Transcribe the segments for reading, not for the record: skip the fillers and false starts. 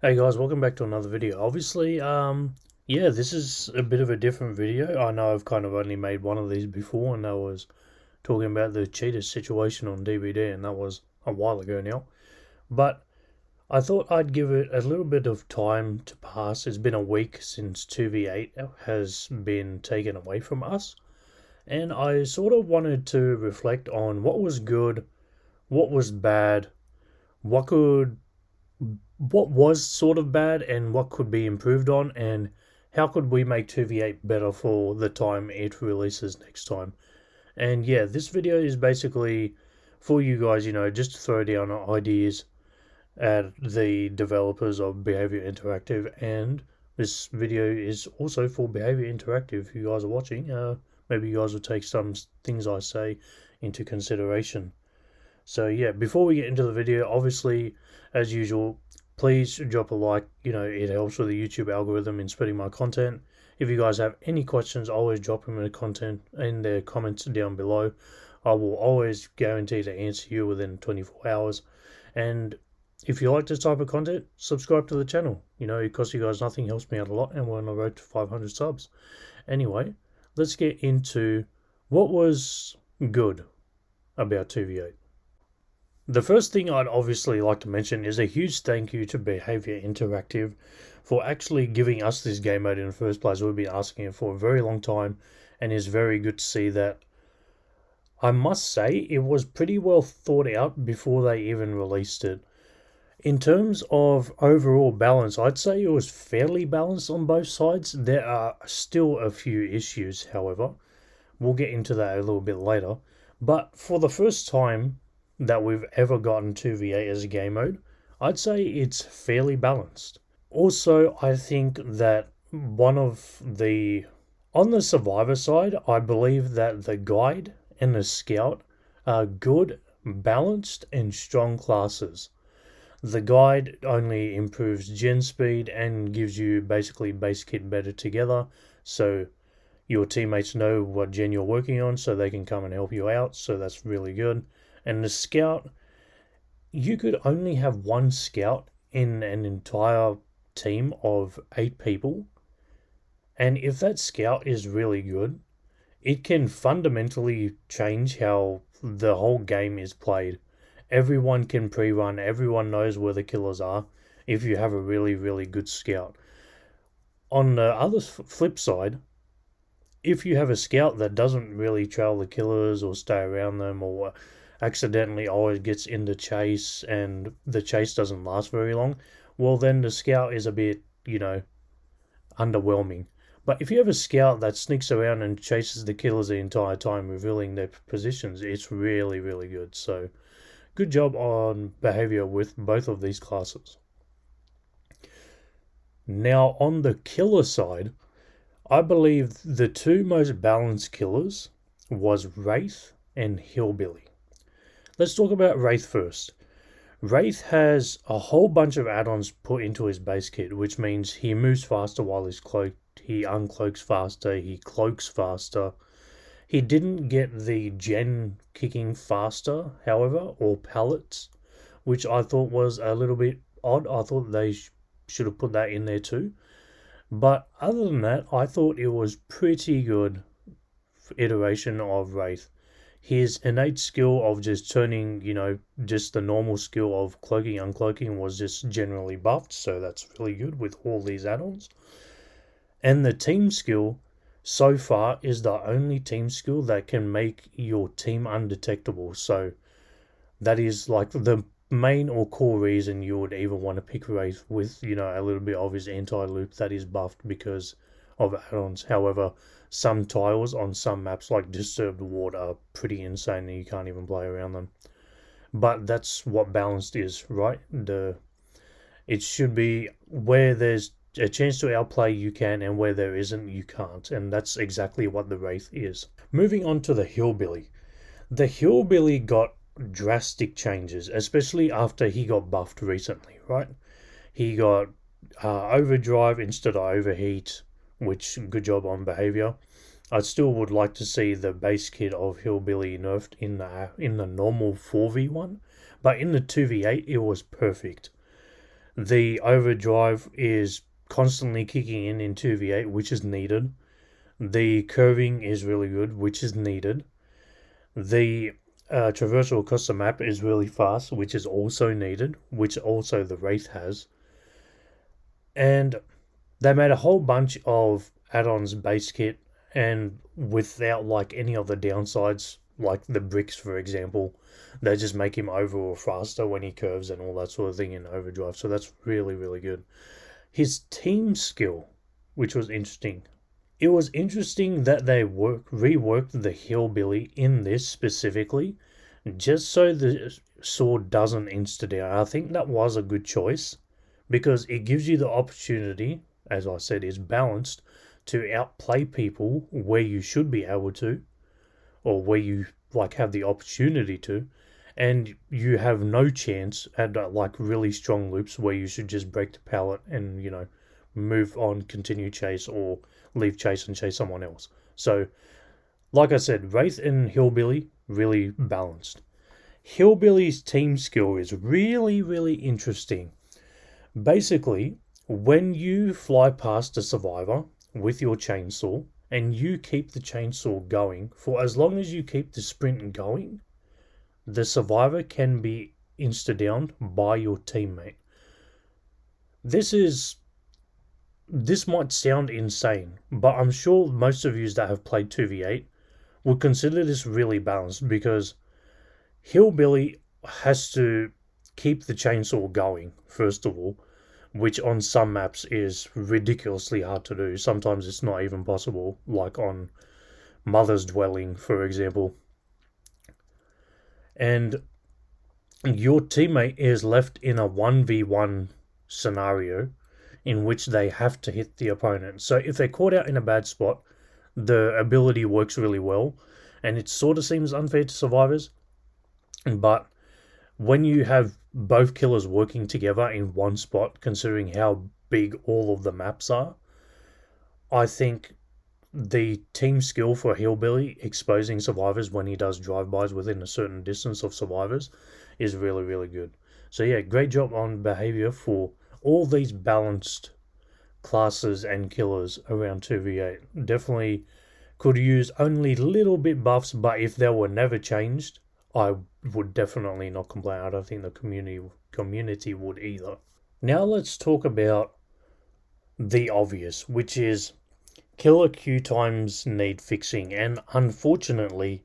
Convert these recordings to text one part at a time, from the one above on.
Hey guys, welcome back to another video. Obviously, yeah, this is a bit of a different video. I know I've kind of only made one of these before, and that was talking about the cheetah situation on DBD, and that was a while ago now. But I thought I'd give it a little bit of time to pass. It's been a week since 2v8 has been taken away from us, and I sort of wanted to reflect on what was good, what was bad, what could what was sort of bad and what could be improved on, and how could we make 2v8 better for the time it releases next time. And yeah, this video is basically for you guys, just to throw down ideas at the developers of Behavior Interactive. And this video is also for Behavior Interactive. If you guys are watching, maybe you guys will take some things I say into consideration. So yeah, before we get into the video, obviously, as usual, please drop a like. It helps with the YouTube algorithm in spreading my content. If you guys have any questions, always drop them in the comments down below. I will always guarantee to answer you within 24 hours. And if you like this type of content, subscribe to the channel. It costs you guys nothing, helps me out a lot, and we're on the road to 500 subs. Anyway, let's get into what was good about 2v8. The first thing I'd obviously like to mention is a huge thank you to Behavior Interactive for actually giving us this game mode in the first place. We've been asking it for a very long time, and it's very good to see that. I must say, it was pretty well thought out before they even released it. In terms of overall balance, I'd say it was fairly balanced on both sides. There are still a few issues, however. We'll get into that a little bit later. But for the first time that we've ever gotten 2v8 as a game mode, I'd say it's fairly balanced. Also, I think that on the survivor side, I believe that the guide and the scout are good, balanced, and strong classes. The guide only improves gen speed and gives you basically base kit better together, so your teammates know what gen you're working on, so they can come and help you out, so that's really good. And the scout, you could only have one scout in an entire team of 8 people, and if that scout is really good, it can fundamentally change how the whole game is played. Everyone can pre-run, everyone knows where the killers are if you have a really, really good scout. On the other flip side, if you have a scout that doesn't really trail the killers or stay around them, or accidentally always gets in the chase and the chase doesn't last very long, well, then the scout is a bit, underwhelming. But if you have a scout that sneaks around and chases the killers the entire time, revealing their positions, it's really, really good. So, good job on behavior with both of these classes. Now, on the killer side, I believe the two most balanced killers was Wraith and Hillbilly. Let's talk about Wraith first. Wraith has a whole bunch of add-ons put into his base kit, which means he moves faster while he's cloaked, he uncloaks faster, he cloaks faster. He didn't get the gen kicking faster, however, or pallets, which I thought was a little bit odd. I thought they should have put that in there too. But other than that, I thought it was pretty good iteration of Wraith. His innate skill of just turning, just the normal skill of cloaking, uncloaking was just generally buffed, so that's really good with all these add-ons. And the team skill, so far, is the only team skill that can make your team undetectable. So that is like the main or core reason you would even want to pick Wraith with, a little bit of his anti-loop that is buffed because of add-ons. However, some tiles on some maps like Disturbed Ward are pretty insane and you can't even play around them. But that's what balanced is, right? It should be where there's a chance to outplay you can, and where there isn't you can't, and that's exactly what the Wraith is. Moving on to the Hillbilly. The Hillbilly got drastic changes, especially after he got buffed recently, right? He got overdrive instead of overheat, which good job on behavior. I still would like to see the base kit of Hillbilly nerfed in the normal 4v1, but in the 2v8 it was perfect. The overdrive is constantly kicking in 2v8, which is needed. The curving is really good, which is needed. The traversal across the map is really fast, which is also needed, which also the Wraith has. And they made a whole bunch of add-ons base kit, and without like any of the downsides, like the bricks, for example. They just make him overall faster when he curves and all that sort of thing in overdrive. So that's really, really good. His team skill, which was interesting. It was interesting that they reworked the hillbilly in this specifically, just so the sword doesn't insta down. I think that was a good choice because it gives you the opportunity, as I said, is balanced to outplay people where you should be able to, or where you like have the opportunity to, and you have no chance at like really strong loops where you should just break the pallet and move on, continue chase, or leave chase and chase someone else. So, like I said, Wraith and Hillbilly really balanced. Hillbilly's team skill is really, really interesting. Basically, when you fly past a survivor with your chainsaw and you keep the chainsaw going, for as long as you keep the sprint going, the survivor can be insta-downed by your teammate. This might sound insane, but I'm sure most of you that have played 2v8 would consider this really balanced because Hillbilly has to keep the chainsaw going, first of all, which on some maps is ridiculously hard to do. Sometimes it's not even possible, like on Mother's Dwelling, for example. And your teammate is left in a 1v1 scenario in which they have to hit the opponent. So if they're caught out in a bad spot, the ability works really well, and it sort of seems unfair to survivors. But when you have both killers working together in one spot, considering how big all of the maps are, I think the team skill for Hillbilly exposing survivors when he does drive-bys within a certain distance of survivors is really, really good. So yeah, great job on behavior for all these balanced classes and killers around 2v8. Definitely could use only little bit buffs, but if they were never changed, I would definitely not complain. I don't think the community would either. Now let's talk about the obvious, which is killer queue times need fixing, and unfortunately,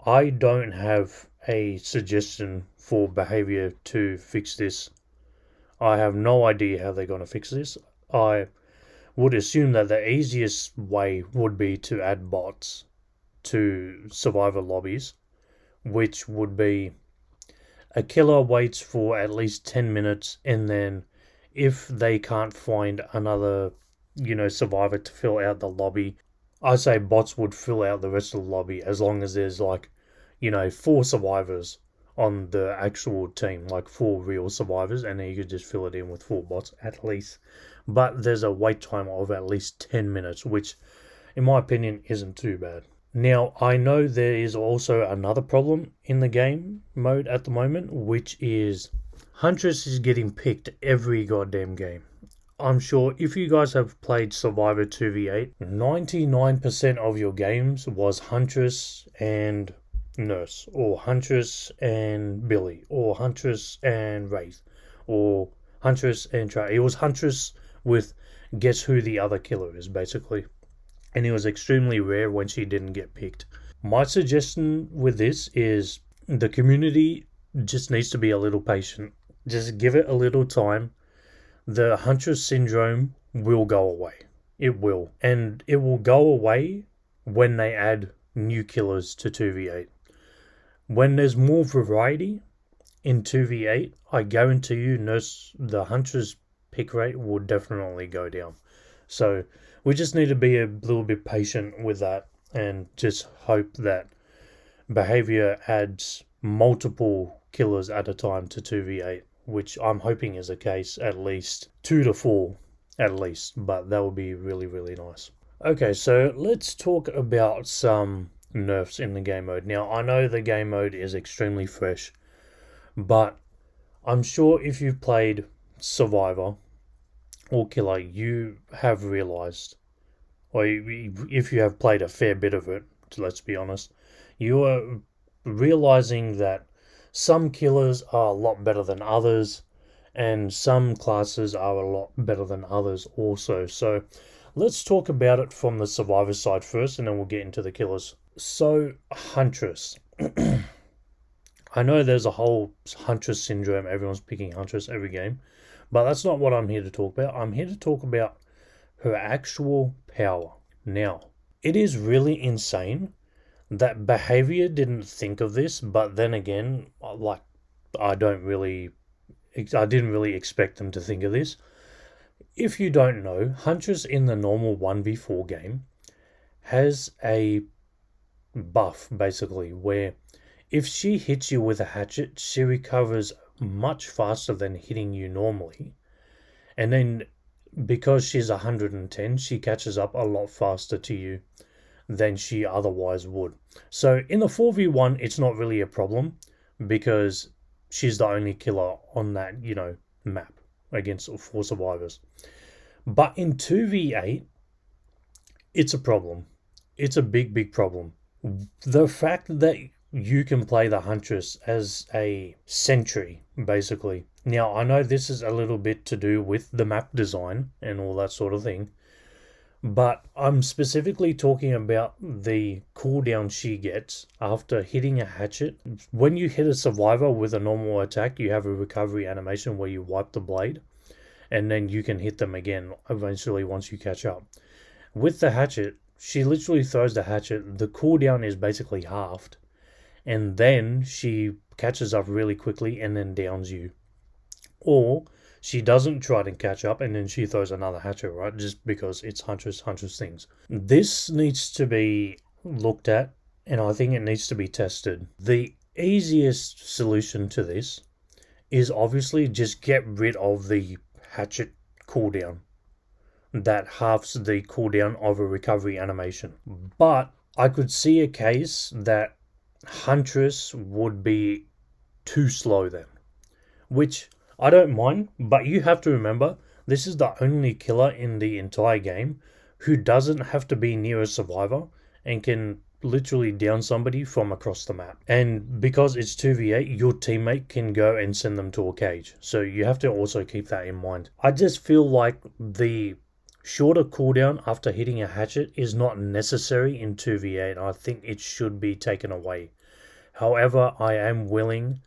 I don't have a suggestion for behavior to fix this. I have no idea how they're going to fix this. I would assume that the easiest way would be to add bots to survivor lobbies, which would be a killer waits for at least 10 minutes, and then if they can't find another, survivor to fill out the lobby, I say bots would fill out the rest of the lobby as long as there's 4 survivors on the actual team, like 4 real survivors, and then you could just fill it in with 4 bots at least. But there's a wait time of at least 10 minutes, which in my opinion isn't too bad. Now, I know there is also another problem in the game mode at the moment, which is Huntress is getting picked every goddamn game. I'm sure if you guys have played Survivor 2v8, 99% of your games was Huntress and Nurse, or Huntress and Billy, or Huntress and Wraith, or Huntress and Trey. It was Huntress with guess who the other killer is, basically. And it was extremely rare when she didn't get picked. My suggestion with this is the community just needs to be a little patient. Just give it a little time. The Huntress syndrome will go away. It will. And it will go away when they add new killers to 2v8. When there's more variety in 2v8, I guarantee you the Huntress pick rate will definitely go down. So we just need to be a little bit patient with that and just hope that behavior adds multiple killers at a time to 2v8, which I'm hoping is the case, at least 2 to 4 at least, but that would be really, really nice. Okay, so let's talk about some nerfs in the game mode. Now, I know the game mode is extremely fresh, but I'm sure if you've played survivor or killer you have realized, or if you have played a fair bit of it, let's be honest, you are realizing that some killers are a lot better than others, and some classes are a lot better than others also. So let's talk about it from the survivor side first, and then we'll get into the killers. So, Huntress. I know there's a whole Huntress syndrome, everyone's picking Huntress every game, but that's not what I'm here to talk about. I'm here to talk about her actual power. Now, it is really insane that Behavior didn't think of this, but then again, like, I didn't really expect them to think of this. If you don't know, Huntress in the normal 1v4 game has a buff, basically, where if she hits you with a hatchet, she recovers much faster than hitting you normally. And then because she's 110, she catches up a lot faster to you than she otherwise would. So in the 4v1, it's not really a problem because she's the only killer on that, map against 4 survivors. But in 2v8, it's a problem. It's a big, big problem. The fact that you can play the Huntress as a sentry, basically. Now, I know this is a little bit to do with the map design and all that sort of thing, but I'm specifically talking about the cooldown she gets after hitting a hatchet. When you hit a survivor with a normal attack, you have a recovery animation where you wipe the blade, and then you can hit them again eventually once you catch up. With the hatchet, she literally throws the hatchet, the cooldown is basically halved, and then she catches up really quickly and then downs you. Or she doesn't try to catch up and then she throws another hatchet, right? Just because it's Huntress things. This needs to be looked at, and I think it needs to be tested. The easiest solution to this is obviously just get rid of the hatchet cooldown. That halves the cooldown of a recovery animation. But I could see a case that Huntress would be too slow then, which I don't mind, but you have to remember this is the only killer in the entire game who doesn't have to be near a survivor and can literally down somebody from across the map. And because it's 2v8, your teammate can go and send them to a cage. So you have to also keep that in mind. I just feel like the shorter cooldown after hitting a hatchet is not necessary in 2v8. I think it should be taken away. However, I am willing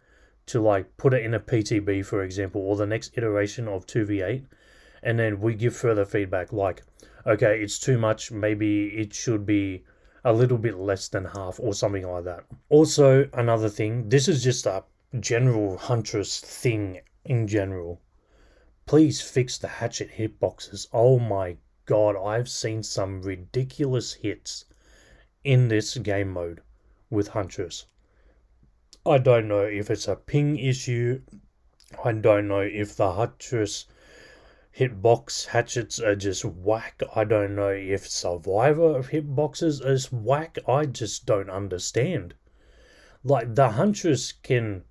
to put it in a PTB, for example, or the next iteration of 2v8, and then we give further feedback okay, it's too much, maybe it should be a little bit less than half or something like that. Also, another thing, this is just a general Huntress thing in general. Please fix the hatchet hitboxes. Oh my god, I've seen some ridiculous hits in this game mode with Huntress. I don't know if it's a ping issue. I don't know if the Huntress hitbox hatchets are just whack. I don't know if Survivor hitboxes is whack. I just don't understand. The Huntress can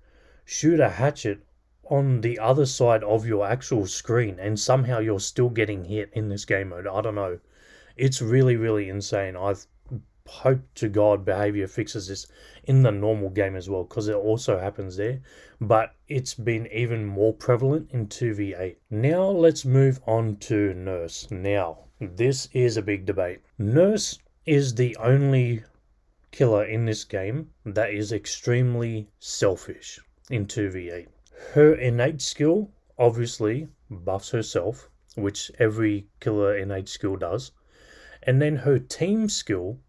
shoot a hatchet on the other side of your actual screen and somehow you're still getting hit in this game mode. I don't know. It's really, really insane. I hope to God Behavior fixes this in the normal game as well, because it also happens there, but it's been even more prevalent in 2v8. Now let's move on to Nurse. Now, this is a big debate. Nurse is the only killer in this game that is extremely selfish in 2v8. Her innate skill obviously buffs herself, which every killer innate skill does. And then her team skill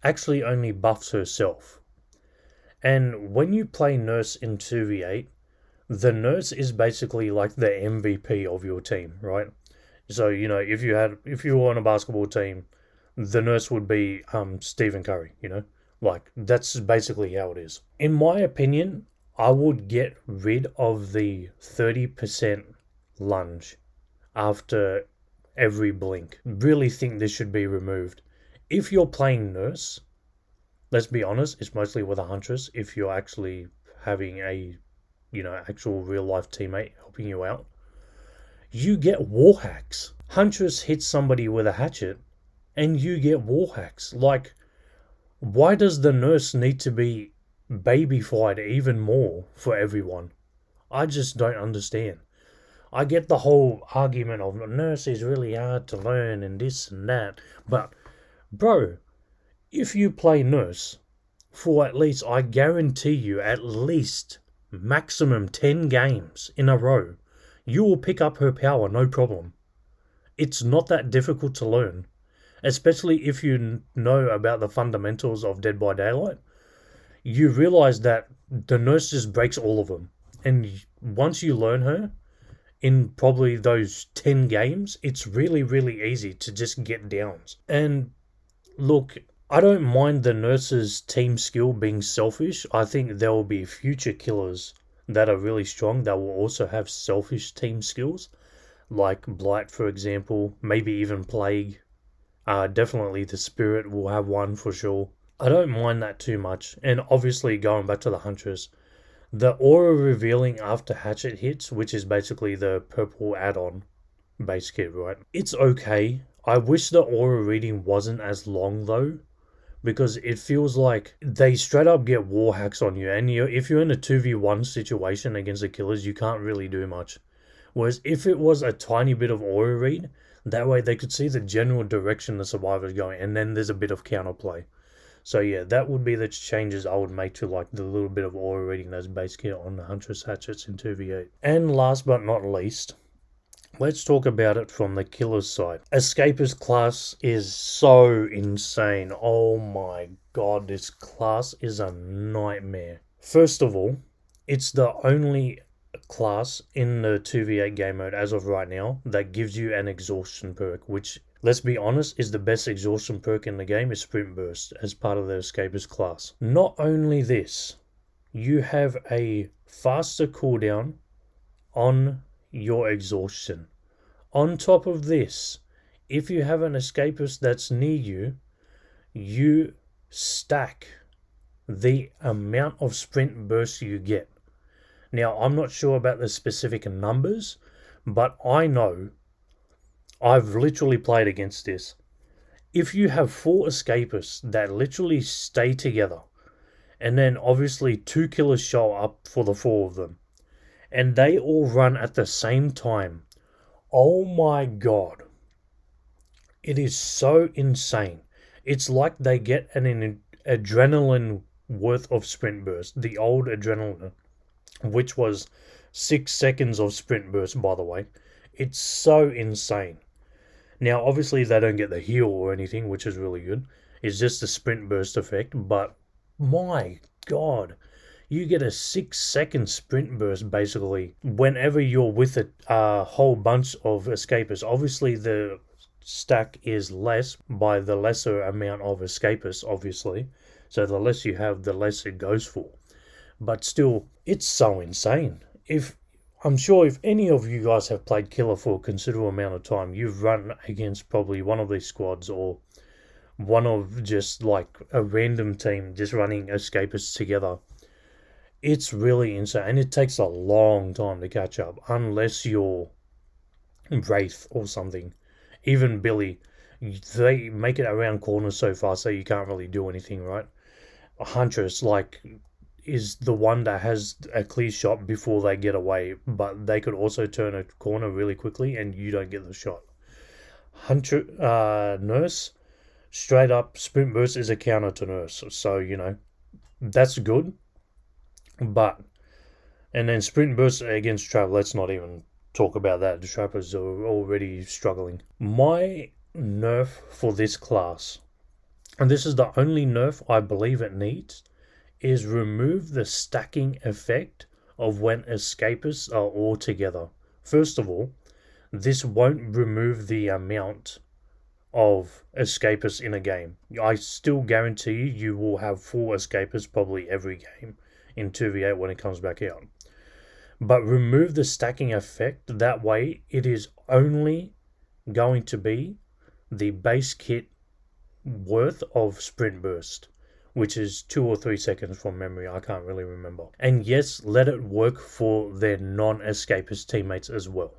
actually only buffs herself. And when you play Nurse in 2v8, the Nurse is basically like the MVP of your team, right? So, if you were on a basketball team, the Nurse would be Stephen Curry, that's basically how it is. In my opinion, I would get rid of the 30% lunge after every blink. Really think this should be removed. If you're playing Nurse, let's be honest, it's mostly with a Huntress if you're actually having a, actual real life teammate helping you out. you get war hacks. Huntress hits somebody with a hatchet and you get war hacks. Like, why does the nurse need to be babyfied even more for everyone? I just don't understand. I get the whole argument of nurse is really hard to learn and this and that, but bro, if you play nurse for at least, I guarantee you, at least maximum 10 games in a row, you will pick up her power no problem. It's not that difficult to learn, especially if you know about the fundamentals of Dead by Daylight. You realize that the nurse just breaks all of them. And once you learn her, in probably those 10 games, it's really, really easy to just get downs. And look, I don't mind the nurse's team skill being selfish. I think there will be future killers that are really strong that will also have selfish team skills, like Blight, for example, maybe even Plague. Definitely the Spirit will have one for sure. I don't mind that too much. And obviously, going back to the Huntress, the aura revealing after Hatchet hits, which is basically the purple add-on base kit, right? It's okay. I wish the aura reading wasn't as long though, because it feels like they straight up get war hacks on you, and if you're in a 2v1 situation against the killers, you can't really do much. Whereas if it was a tiny bit of aura read, that way they could see the general direction the survivor's going, and then there's a bit of counterplay. So yeah, that would be the changes I would make to like the little bit of aura reading that's base kit on the Huntress hatchets in 2v8. And last but not least, let's talk about it from the killer's side. Escapist class is so insane. Oh my god, this class is a nightmare. First of all, it's the only class in the 2v8 game mode as of right now that gives you an exhaustion perk, which, let's be honest, is the best exhaustion perk in the game, is Sprint Burst as part of the Escapist class. Not only this, you have a faster cooldown on your exhaustion. On top of this, if you have an Escapist that's near you, you stack the amount of Sprint Burst you get. Now, I'm not sure about the specific numbers, but I know I've literally played against this. If you have 4 escapists that literally stay together, and then obviously 2 killers show up for the 4 of them, and they all run at the same time, oh my god, it is so insane. It's like they get an adrenaline worth of Sprint Burst, the old adrenaline, which was 6 seconds of Sprint Burst, by the way. It's so insane. Now, obviously, they don't get the heal or anything, which is really good. It's just the Sprint Burst effect, but my god, you get a 6-second Sprint Burst, basically, whenever you're with a whole bunch of escapists. Obviously, the stack is less by the lesser amount of escapists, obviously. So the less you have, the less it goes for. But still, it's so insane. I'm sure if any of you guys have played Killer for a considerable amount of time, you've run against probably one of these squads or one of just like a random team just running escapists together. It's really insane, and it takes a long time to catch up unless you're Wraith or something. Even Billy, they make it around corners so fast that you can't really do anything, right? Huntress, like, is the one that has a clear shot before they get away, but they could also turn a corner really quickly and you don't get the shot. Nurse, straight up, Sprint Burst is a counter to Nurse, so, that's good. But, and then Sprint Burst against Trap, let's not even talk about that. The Trappers are already struggling. My nerf for this class, and this is the only nerf I believe it needs, is remove the stacking effect of when escapists are all together. First of all, this won't remove the amount of escapists in a game. I still guarantee you will have 4 escapists probably every game in 2v8 when it comes back out. But remove the stacking effect, that way it is only going to be the base kit worth of Sprint Burst, which is 2 or 3 seconds from memory, I can't really remember. And yes, let it work for their non-escapist teammates as well.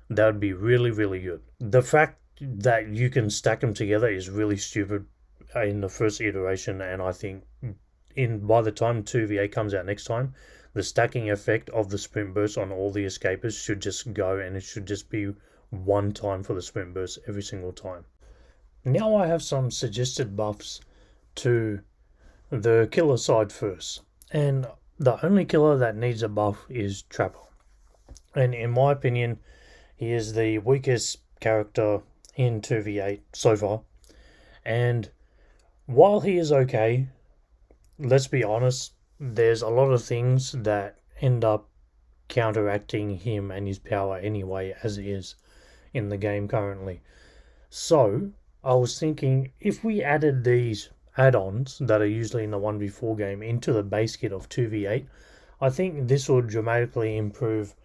that would be really, really good. The fact that you can stack them together is really stupid in the first iteration, and I think by the time 2v8 comes out next time, the stacking effect of the sprint burst on all the escapers should just go, and it should just be one time for the sprint burst every single time. Now I have some suggested buffs to the killer side first, and the only killer that needs a buff is Trapper, and in my opinion he is the weakest character in 2v8 so far. And while he is okay, let's be honest, there's a lot of things that end up counteracting him and his power anyway, as it is in the game currently. So I was thinking, if we added these add-ons that are usually in the 1v4 game into the base kit of 2v8, I think this will dramatically improve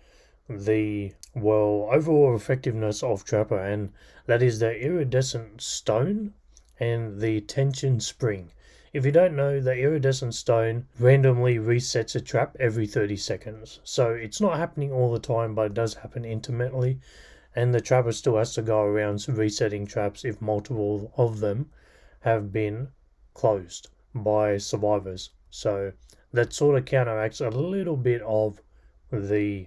the overall effectiveness of Trapper, and that is the iridescent stone and the tension spring. If you don't know, the iridescent stone randomly resets a trap every 30 seconds. So it's not happening all the time, but it does happen intermittently, and the trapper still has to go around resetting traps if multiple of them have been closed by survivors. So that sort of counteracts a little bit of the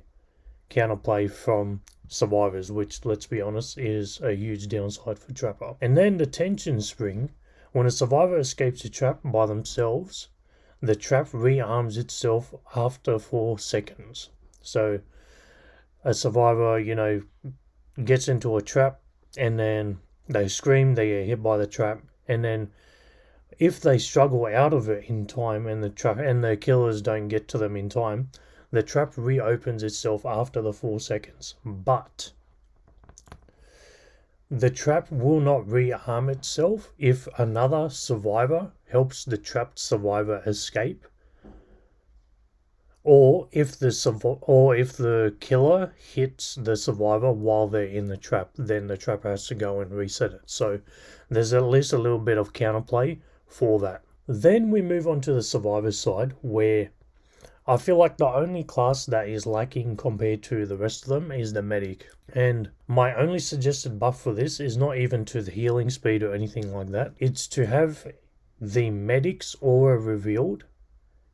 counterplay from survivors, which, let's be honest, is a huge downside for Trapper. And then the tension spring. When a survivor escapes a trap by themselves, the trap rearms itself after 4 seconds. So a survivor, gets into a trap, and then they scream, they get hit by the trap, and then if they struggle out of it in time and the killers don't get to them in time, the trap reopens itself after the 4 seconds. But the trap will not rearm itself if another survivor helps the trapped survivor escape, or if the killer hits the survivor while they're in the trap, then the trap has to go and reset it. So there's at least a little bit of counterplay for that. Then we move on to the survivor side, where I feel like the only class that is lacking compared to the rest of them is the medic. And my only suggested buff for this is not even to the healing speed or anything like that. It's to have the medic's aura revealed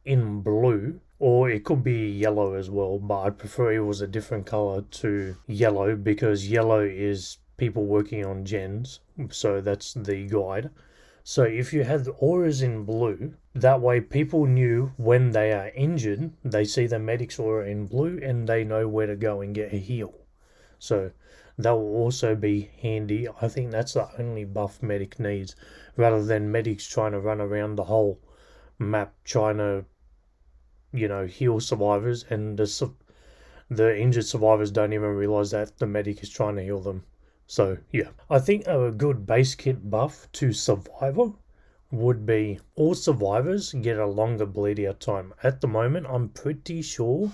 in blue, or it could be yellow as well, but I'd prefer it was a different color to yellow, because yellow is people working on gens, so that's the guide. So if you had the auras in blue, that way people knew when they are injured, they see the medic's aura in blue and they know where to go and get a heal. So that will also be handy. I think that's the only buff medic needs, rather than medics trying to run around the whole map trying to, heal survivors, and the injured survivors don't even realize that the medic is trying to heal them. So yeah, I think a good base kit buff to survivor would be all survivors get a longer bleed out time. At the moment, I'm pretty sure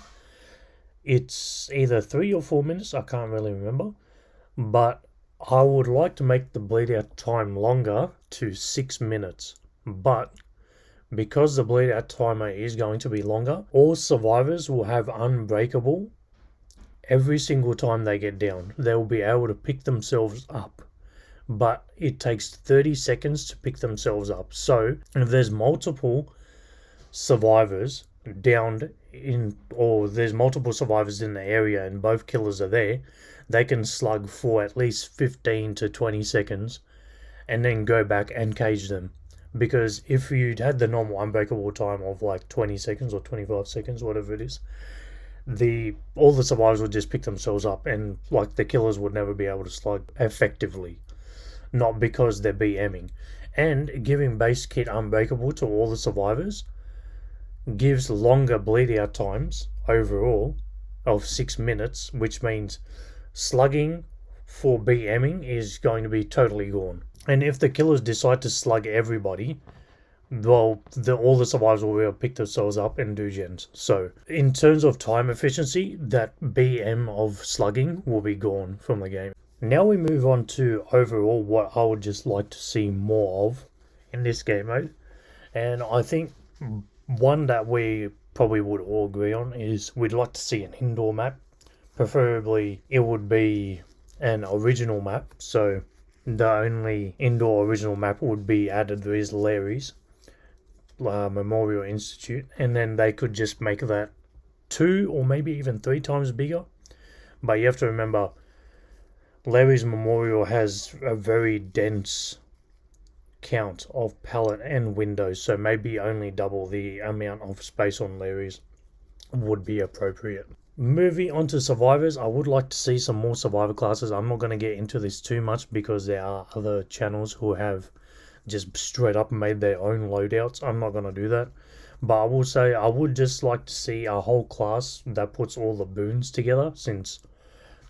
it's either 3 or 4 minutes, I can't really remember, but I would like to make the bleed out time longer to 6 minutes. But because the bleed out timer is going to be longer, all survivors will have unbreakable every single time they get down. They will be able to pick themselves up, but it takes 30 seconds to pick themselves up. So if there's multiple survivors downed or there's multiple survivors in the area and both killers are there, they can slug for at least 15 to 20 seconds and then go back and cage them. Because if you'd had the normal unbreakable time of like 20 seconds or 25 seconds, whatever it is, all the survivors would just pick themselves up, and like the killers would never be able to slug effectively, not because they're BMing. And giving base kit unbreakable to all the survivors gives longer bleed out times overall of 6 minutes, which means slugging for BMing is going to be totally gone. And if the killers decide to slug everybody, well, all the survivors will be able to pick themselves up and do gens. So in terms of time efficiency, that BM of slugging will be gone from the game. Now we move on to overall what I would just like to see more of in this game mode. And I think one that we probably would all agree on is we'd like to see an indoor map, preferably it would be an original map. So the only indoor original map would be added is Larry's Memorial Institute, and then they could just make that 2 or maybe even 3 times bigger. But you have to remember, Larry's Memorial has a very dense count of palette and windows, so maybe only double the amount of space on Larry's would be appropriate. Moving on to survivors, I would like to see some more survivor classes. I'm not going to get into this too much because there are other channels who have just straight up made their own loadouts. I'm not going to do that. But I will say I would just like to see a whole class that puts all the boons together, since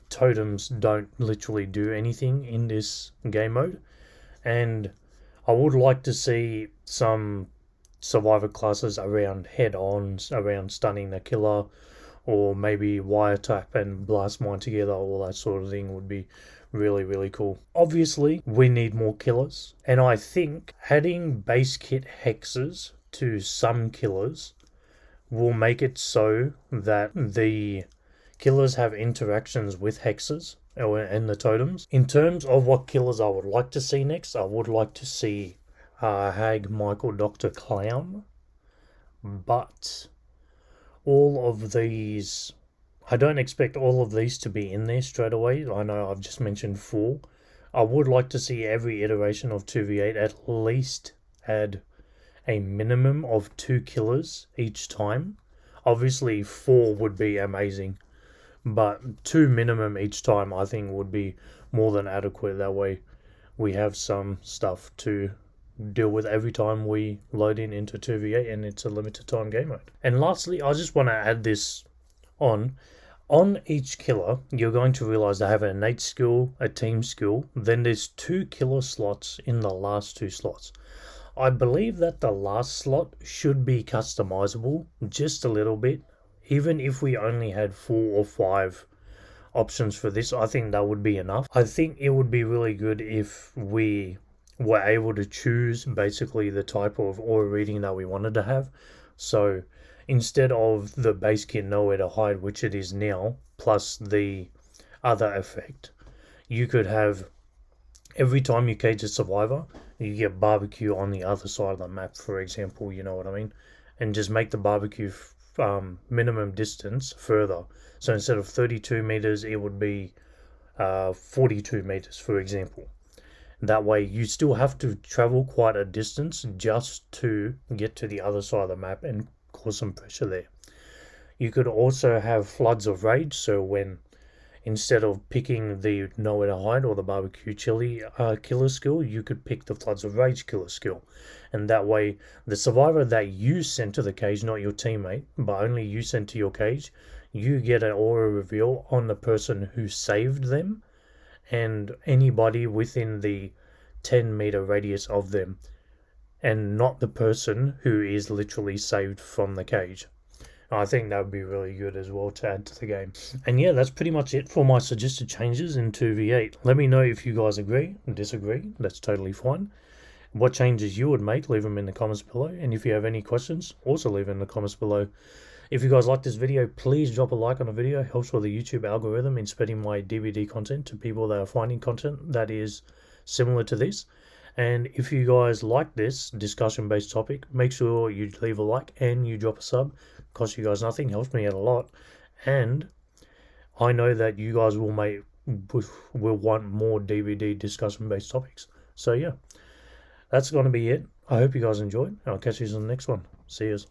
totems don't literally do anything in this game mode. And I would like to see some survivor classes around head-ons, around stunning the killer, or maybe wiretap and blast mine together. All that sort of thing would be really, really cool. Obviously, we need more killers, and I think adding base kit hexes to some killers will make it so that the killers have interactions with hexes and the totems. In terms of what killers I would like to see next, I would like to see Hag, Michael, Dr. Clown, but all of these, I don't expect all of these to be in there straight away. I know I've just mentioned 4. I would like to see every iteration of 2v8 at least add a minimum of 2 killers each time. Obviously 4 would be amazing, but 2 minimum each time I think would be more than adequate. That way we have some stuff to deal with every time we load into 2v8 and it's a limited time game mode. And lastly, I just want to add this on each killer. You're going to realize they have an innate skill, a team skill, then there's 2 killer slots in the last 2 slots. I believe that the last slot should be customizable just a little bit. Even if we only had 4 or 5 options for this, I think that would be enough. I think it would be really good if we were able to choose basically the type of aura reading that we wanted to have. So instead of the base kit Nowhere to Hide, which it is now, plus the other effect, you could have every time you cage a survivor, you get barbecue on the other side of the map, for example, you know what I mean? And just make the barbecue minimum distance further. So instead of 32 meters, it would be 42 meters, for example. That way you still have to travel quite a distance just to get to the other side of the map and cause some pressure there. You could also have floods of rage, so when instead of picking the Nowhere to Hide or the barbecue chili killer skill, you could pick the floods of rage killer skill. And that way the survivor that you sent to the cage, not your teammate, but only you sent to your cage, you get an aura reveal on the person who saved them and anybody within the 10-meter radius of them, and not the person who is literally saved from the cage. I think that would be really good as well to add to the game. And yeah, that's pretty much it for my suggested changes in 2v8. Let me know if you guys agree or disagree. That's totally fine. What changes you would make, leave them in the comments below. And if you have any questions, also leave them in the comments below. If you guys like this video, please drop a like on the video. It helps with the YouTube algorithm in spreading my DBD content to people that are finding content that is similar to this. And if you guys like this discussion-based topic, make sure you leave a like and you drop a sub. Costs you guys nothing, helps me out a lot. And I know that you guys will want more DBD discussion-based topics. So yeah, that's going to be it. I hope you guys enjoyed. I'll catch you on the next one. See yous.